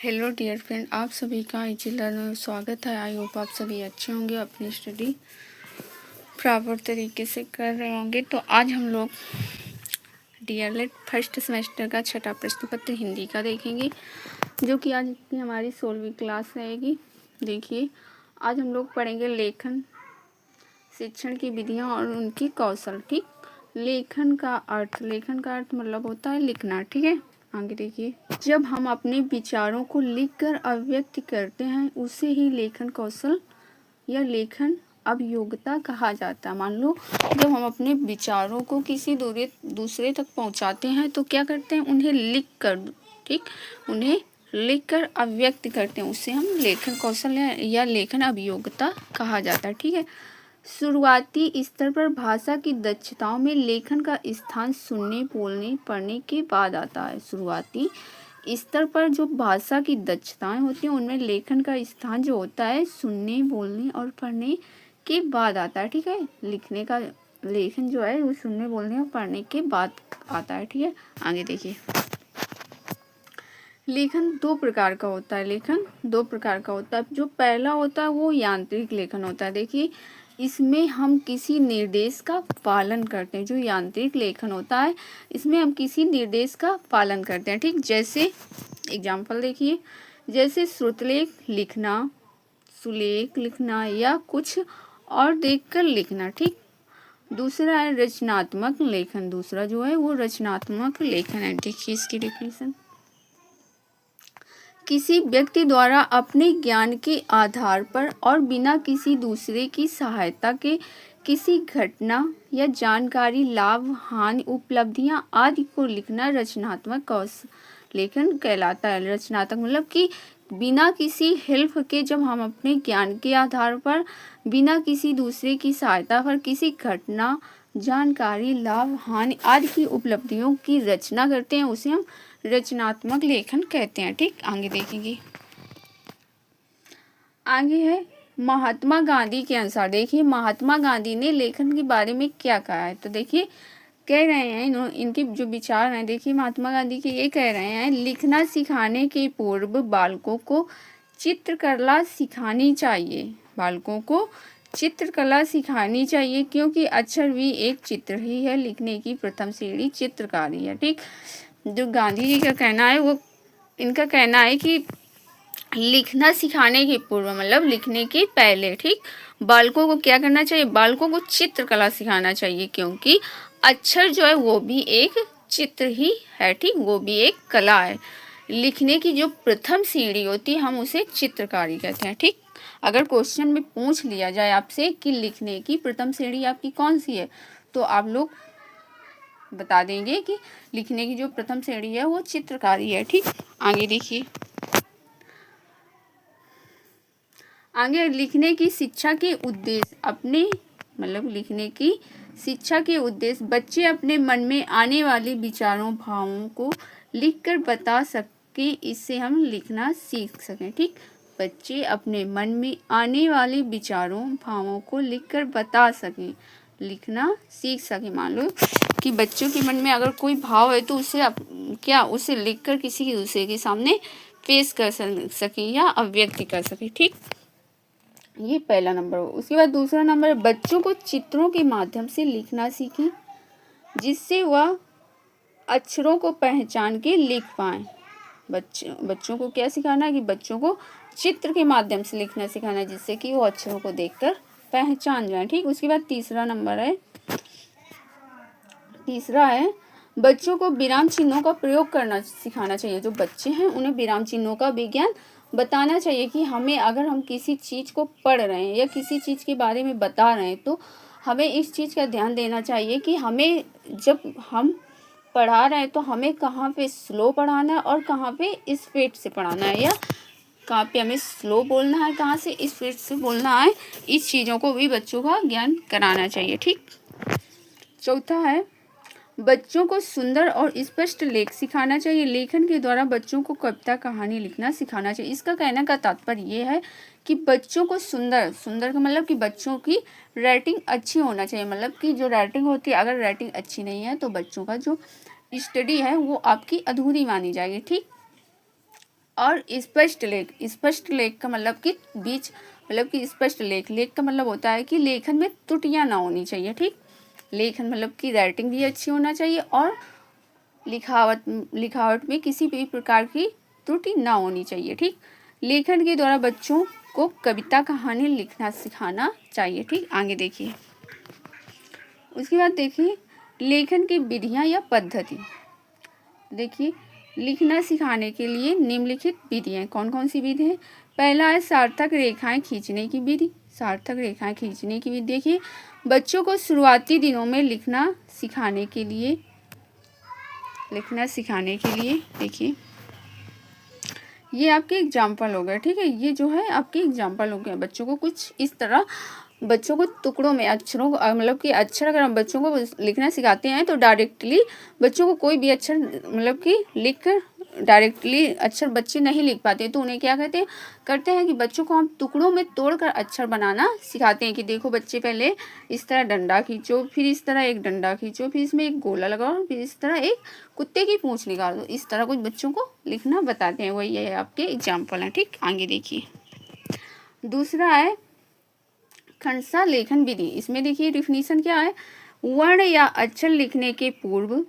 Hello dear friend, आप सभी का इजी लर्नर में स्वागत है। आई होप आप सभी अच्छे होंगे, अपनी स्टडी प्रॉपर तरीके से कर रहे होंगे। तो आज हम लोग डीएलएड फर्स्ट सेमेस्टर का छठा प्रश्न पत्र हिंदी का देखेंगे, जो कि आज की हमारी 16वीं क्लास रहेगी। देखिए, आज हम लोग पढ़ेंगे लेखन शिक्षण की विधियाँ और उनकी कौशल। ठीक, लेखन का अर्थ मतलब होता है लिखना। ठीक है, आगे देखिए, जब हम अपने विचारों को लिखकर अभिव्यक्त करते हैं उसे ही लेखन कौशल या लेखन अभियोग्यता कहा जाता है। मान लो, जब हम अपने विचारों को किसी दूसरे तक पहुंचाते हैं तो क्या करते हैं, उन्हें लिख कर, ठीक, उन्हें लिखकर अभिव्यक्त करते हैं, उससे हम लेखन कौशल या लेखन अभियोग्यता कहा जाता है। ठीक है, शुरुआती स्तर पर भाषा की दक्षताओं में लेखन का स्थान सुनने, बोलने, पढ़ने के बाद आता है। शुरुआती स्तर पर जो भाषा की दक्षताएं होती हैं उनमें लेखन का स्थान जो होता है सुनने, बोलने और पढ़ने के बाद आता है। ठीक है, लिखने का लेखन जो है वो सुनने, बोलने और पढ़ने के बाद आता है। ठीक है, आगे देखिए, लेखन दो प्रकार का होता है। जो पहला होता है वो यांत्रिक लेखन होता है। देखिए, इसमें हम किसी निर्देश का पालन करते हैं। जो यांत्रिक लेखन होता है इसमें हम किसी निर्देश का पालन करते हैं। ठीक, जैसे एग्जाम्पल देखिए, जैसे श्रुतलेख लिखना, सुलेख लिखना या कुछ और देखकर लिखना। ठीक, दूसरा है रचनात्मक लेखन। दूसरा जो है वो रचनात्मक लेखन है। देखिए इसकी डेफिनेशन, किसी व्यक्ति द्वारा अपने ज्ञान के आधार पर और बिना किसी दूसरे की सहायता के किसी घटना या जानकारी, लाभ, हानि, उपलब्धियां आदि को लिखना रचनात्मक कौशल लेखन कहलाता है। रचनात्मक मतलब कि बिना किसी हेल्प के, जब हम अपने ज्ञान के आधार पर बिना किसी दूसरे की सहायता पर किसी घटना, जानकारी, लाभ, हानि आदि की उपलब्धियों की रचना करते हैं उसे हम रचनात्मक लेखन कहते हैं। ठीक, आगे देखेंगे, आगे है महात्मा गांधी के अनुसार। देखिए, महात्मा गांधी ने लेखन के बारे में क्या कहा है। तो देखिए, कह रहे हैं इनके जो विचार हैं, देखिए महात्मा गांधी के ये कह रहे हैं, लिखना सिखाने के पूर्व बालकों को चित्रकला सिखानी चाहिए। बालकों को चित्रकला सिखानी चाहिए, क्योंकि अक्षर भी एक चित्र ही है। लिखने की प्रथम सीढ़ी चित्रकारी है। ठीक, जो गांधी जी का कहना है वो, इनका कहना है कि लिखना सिखाने के पूर्व मतलब लिखने के पहले, ठीक, बालकों को क्या करना चाहिए, बालकों को चित्रकला सिखाना चाहिए, क्योंकि अक्षर जो है वो भी एक चित्र ही है। ठीक, वो भी एक कला है। लिखने की जो प्रथम सीढ़ी होती है हम उसे चित्रकारी कहते हैं। ठीक, अगर क्वेश्चन में पूछ लिया जाए आपसे कि लिखने की प्रथम सीढ़ी आपकी कौन सी है, तो आप लोग बता देंगे कि लिखने की जो प्रथम श्रेणी है वो चित्रकारी है। ठीक, आगे देखिए, आगे लिखने की शिक्षा के उद्देश्य, अपने मतलब लिखने की शिक्षा के उद्देश्य बच्चे अपने मन में आने वाले विचारों, भावों को लिखकर बता सके, इससे हम लिखना सीख सकें। ठीक, बच्चे अपने मन में आने वाले विचारों, भावों को लिखकर बता सकें, लिखना सीख सके। मान लो कि बच्चों के मन में अगर कोई भाव है तो उसे लिखकर किसी दूसरे के सामने पेश कर सके या अभिव्यक्त कर सके। ठीक, ये पहला नंबर हो। उसके बाद दूसरा नंबर, बच्चों को चित्रों के माध्यम से लिखना सीखें, जिससे वह अक्षरों को पहचान के लिख पाएं। बच्चों को क्या सिखाना है कि बच्चों को चित्र के माध्यम से लिखना सिखाना है, जिससे कि वो अक्षरों को देखकर पहचान जाए। ठीक, उसके बाद तीसरा है बच्चों को विराम चिन्हों का प्रयोग करना सिखाना चाहिए। जो बच्चे हैं उन्हें विराम चिन्हों का विज्ञान बताना चाहिए कि हमें, अगर हम किसी चीज़ को पढ़ रहे हैं या किसी चीज़ के बारे में बता रहे हैं तो हमें इस चीज़ का ध्यान देना चाहिए कि हमें जब हम पढ़ा रहे हैं तो हमें कहाँ पे स्लो पढ़ाना है और कहाँ पे स्पीड से पढ़ाना है, या कहाँ पे हमें स्लो बोलना है, कहाँ से स्पीड से बोलना है। इस चीज़ों को भी बच्चों का ज्ञान कराना चाहिए। ठीक, चौथा है बच्चों को सुंदर और स्पष्ट लेख सिखाना चाहिए। लेखन के द्वारा बच्चों को कविता, कहानी लिखना सिखाना चाहिए। इसका कहने का तात्पर्य ये है कि बच्चों को सुंदर का मतलब कि बच्चों की राइटिंग अच्छी होना चाहिए। मतलब कि जो राइटिंग होती है, अगर राइटिंग अच्छी नहीं है तो बच्चों का जो स्टडी है वो आपकी अधूरी मानी जाएगी। ठीक, और स्पष्ट लेख। स्पष्ट लेख का मतलब कि बीच, मतलब कि स्पष्ट लेख। लेख का मतलब होता है कि लेखन में त्रुटियां ना होनी चाहिए, ठीक। लेखन मतलब कि राइटिंग भी अच्छी होना चाहिए और लिखावट में किसी भी प्रकार की त्रुटि ना होनी चाहिए, ठीक। लेखन के द्वारा बच्चों को कविता कहानी लिखना सिखाना चाहिए, ठीक। आगे देखिए, उसके बाद देखिए लेखन की विधियां या पद्धति। देखिए लिखना सिखाने के लिए निम्नलिखित विधियां, कौन कौन सी विधि है। पहला है सार्थक रेखाएं खींचने की विधि। सार्थक रेखाएं खींचने की विधि देखिए, बच्चों को शुरुआती दिनों में लिखना सिखाने के लिए देखिए ये आपके एग्जाम्पल हो गए, ठीक है। ये जो है आपके एग्जाम्पल हो गए। बच्चों को कुछ इस तरह, बच्चों को टुकड़ों में अक्षरों मतलब कि अक्षर अगर हम बच्चों को लिखना सिखाते हैं तो डायरेक्टली बच्चों को कोई भी अक्षर मतलब कि लिख कर डायरेक्टली अक्षर बच्चे नहीं लिख पाते, तो उन्हें क्या करते हैं कि बच्चों को हम टुकड़ों में तोड़कर अक्षर बनाना सिखाते हैं। कि देखो बच्चे पहले इस तरह डंडा खींचो, फिर इस तरह एक डंडा खींचो, फिर इसमें एक गोला लगाओ, फिर इस तरह एक कुत्ते की पूंछ निकाल दो। इस तरह कुछ बच्चों को लिखना बताते हैं, वही है आपके एग्जाम्पल हैं, ठीक। आगे देखिए, दूसरा है खंडसा लेखन विधि। इसमें देखिए डिफिनीशन क्या है। वर्ण या अक्षर लिखने के पूर्व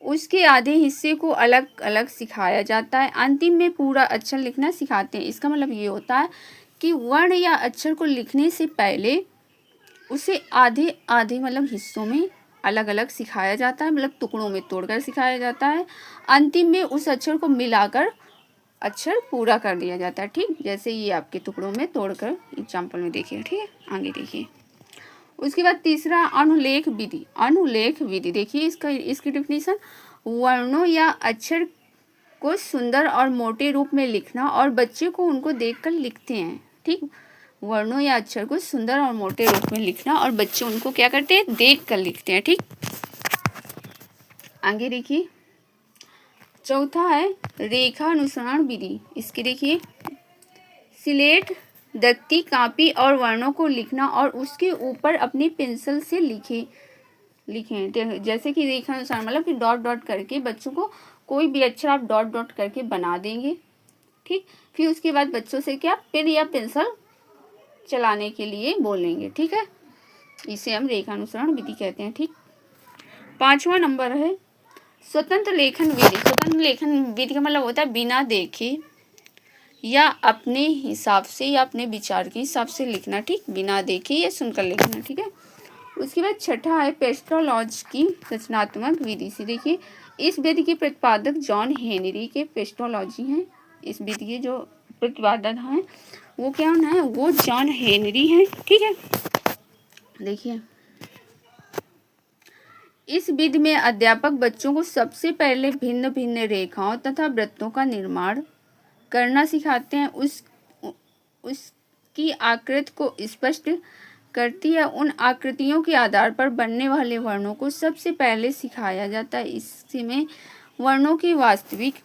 उसके आधे हिस्से को अलग अलग सिखाया जाता है, अंतिम में पूरा अक्षर लिखना सिखाते हैं। इसका मतलब ये होता है कि वर्ण या अक्षर को लिखने से पहले उसे आधे आधे मतलब हिस्सों में अलग अलग सिखाया जाता है, मतलब टुकड़ों में तोड़कर सिखाया जाता है। अंतिम में उस अक्षर को मिलाकर अक्षर पूरा कर दिया जाता है, ठीक। जैसे ये आपके टुकड़ों में तोड़कर एग्जाम्पल में देखिए, ठीक है। आगे देखिए, उसके बाद तीसरा अनुलेख विधि। अनुलेख विधि देखिए इसकी डिफिनीशन, वर्णों या अक्षर को सुंदर और मोटे रूप में लिखना और बच्चे को उनको देखकर लिखते हैं, ठीक। वर्णों या अक्षर को सुंदर और मोटे रूप में लिखना और बच्चे उनको क्या करते हैं, देख कर लिखते हैं, ठीक। आगे देखिए, चौथा है रेखा अनुसरण विधि। इसकी देखिए, स्लेट, दत्ती, कापी और वर्णों को लिखना और उसके ऊपर अपनी पेंसिल से लिखें। जैसे कि रेखा अनुसार मतलब कि डॉट डॉट करके बच्चों को कोई भी अक्षर आप डॉट डॉट करके बना देंगे, ठीक। फिर उसके बाद बच्चों से क्या पेन या पेंसिल चलाने के लिए बोलेंगे, ठीक है। इसे हम रेखा अनुसरण विधि कहते हैं, ठीक। पांचवा नंबर है स्वतंत्र लेखन विधि। स्वतंत्र लेखन विधि का मतलब होता है बिना देखे या अपने हिसाब से या अपने विचार के हिसाब से लिखना, ठीक। बिना देखे या सुनकर लिखना, ठीक है। उसके बाद छठा है पेस्टोलॉजी की रचनात्मक विधि से। देखिए इस विधि के प्रतिपादक जॉन हेनरी के पेस्टोलॉजी हैं। इस विधि के जो प्रतिपादक हैं वो क्या है, वो जॉन हेनरी हैं, ठीक है। देखिए इस विधि में अध्यापक बच्चों को सबसे पहले भिन्न भिन्न रेखाओं तथा वृत्तों का निर्माण करना सिखाते हैं। उसकी आकृति को स्पष्ट करती है। उन आकृतियों के आधार पर बनने वाले वर्णों को सबसे पहले सिखाया जाता है। इसमें वर्णों की वास्तविक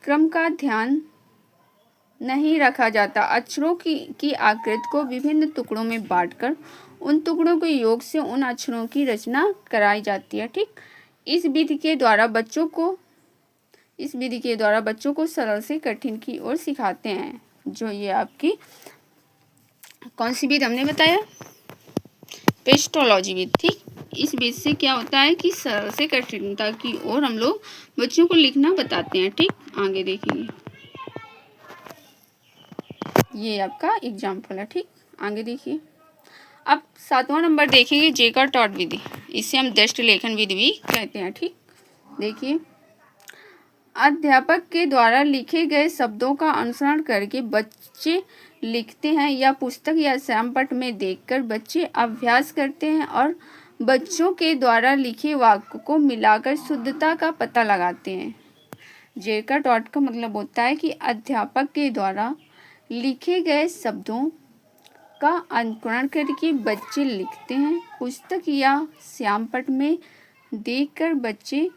क्रम का ध्यान नहीं रखा जाता। अक्षरों की आकृति को विभिन्न टुकड़ों में बांटकर उन टुकड़ों के योग से उन अक्षरों की रचना कराई जाती है, ठीक। इस विधि के द्वारा बच्चों को सरल से कठिन की ओर सिखाते हैं। जो ये आपकी कौन सी विधि हमने बताया, पेस्टोलॉजी विधि, ठीक। इस विधि से क्या होता है कि सरल से कठिनता की ओर हम लोग बच्चों को लिखना बताते हैं, ठीक। आगे देखिए, ये आपका एग्जाम्पल है, ठीक। आगे देखिए, अब 7वां नंबर देखिए जेकर टॉट विधि। इसे हम दृष्ट लेखन विधि भी कहते हैं, ठीक। देखिए अध्यापक के द्वारा लिखे गए शब्दों का अनुसरण करके बच्चे लिखते हैं या पुस्तक या श्यामपट्ट में देखकर बच्चे अभ्यास करते हैं और बच्चों के द्वारा लिखे वाक्य को मिलाकर शुद्धता का पता लगाते हैं। जेकर टॉट का मतलब होता है कि अध्यापक के द्वारा लिखे गए शब्दों का अनुकरण करके बच्चे लिखते हैं, पुस्तक या श्यामपट्ट में देखकर बच्चे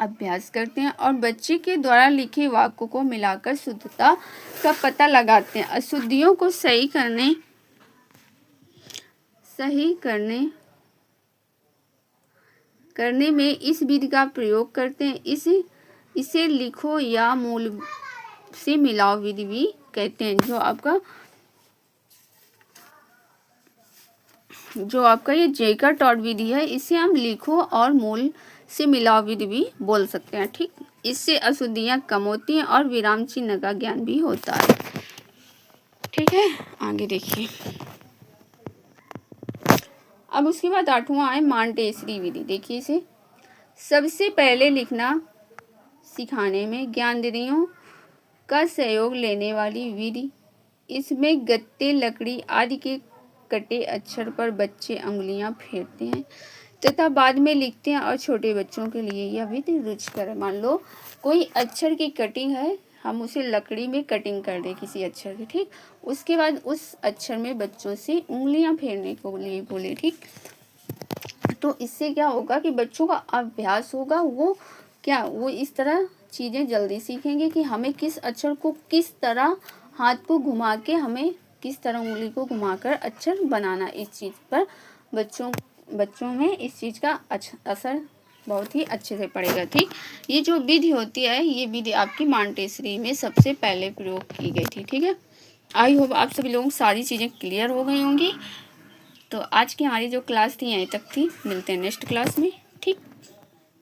अभ्यास करते हैं और बच्चे के द्वारा लिखे वाक्यों को मिलाकर शुद्धता का पता लगाते हैं। अशुद्धियों को सही करने करने में इस विधि का प्रयोग करते हैं। इसे लिखो या मूल से मिलाओ विधि भी कहते हैं। जो आपका ये जेकर टॉड विधि है, इसे हम लिखो और मूल से मिलाओ विधि भी बोल सकते हैं। ठीक, इससे अशुद्धियाँ कम होती हैं और विराम चिन्ह का ज्ञान भी होता है। ठीक है, आगे देखिए। अब उसके बाद 8वां है मांटेसरी विधि। देखिए इसे, सबसे पहले लिखना सिखाने में ज्ञानेंद्रियों का सहयोग लेने वाली विधि। इसमें गत्ते, लकड़ी आदि के कटे अक्षर पर बच्चे अंगुलियां फेरते हैं तथा बाद में लिखते हैं और छोटे बच्चों के लिए यह विधि रुचिकर है। मान लो कोई अक्षर की कटिंग है, हम उसे लकड़ी में कटिंग कर दें किसी अक्षर की, ठीक, उसके बाद उस अक्षर में बच्चों से उंगलियां फेरने को लिए बोले। ठीक, तो इससे क्या होगा कि बच्चों का अभ्यास होगा, वो इस तरह चीज़ें जल्दी सीखेंगे कि हमें किस अक्षर को किस तरह हाथ को घुमा के, हमें किस तरह उंगली को घुमाकर अक्षर बनाना। इस चीज़ पर बच्चों में इस चीज़ का असर बहुत ही अच्छे से पड़ेगा। ठीक, ये जो विधि होती है, ये विधि आपकी मांटेसरी में सबसे पहले प्रयोग की गई थी। ठीक है, आई होप आप सभी लोगों को सारी चीज़ें क्लियर हो गई होंगी। तो आज की हमारी जो क्लास थी यहीं तक थी, मिलते हैं नेक्स्ट क्लास में। ठीक।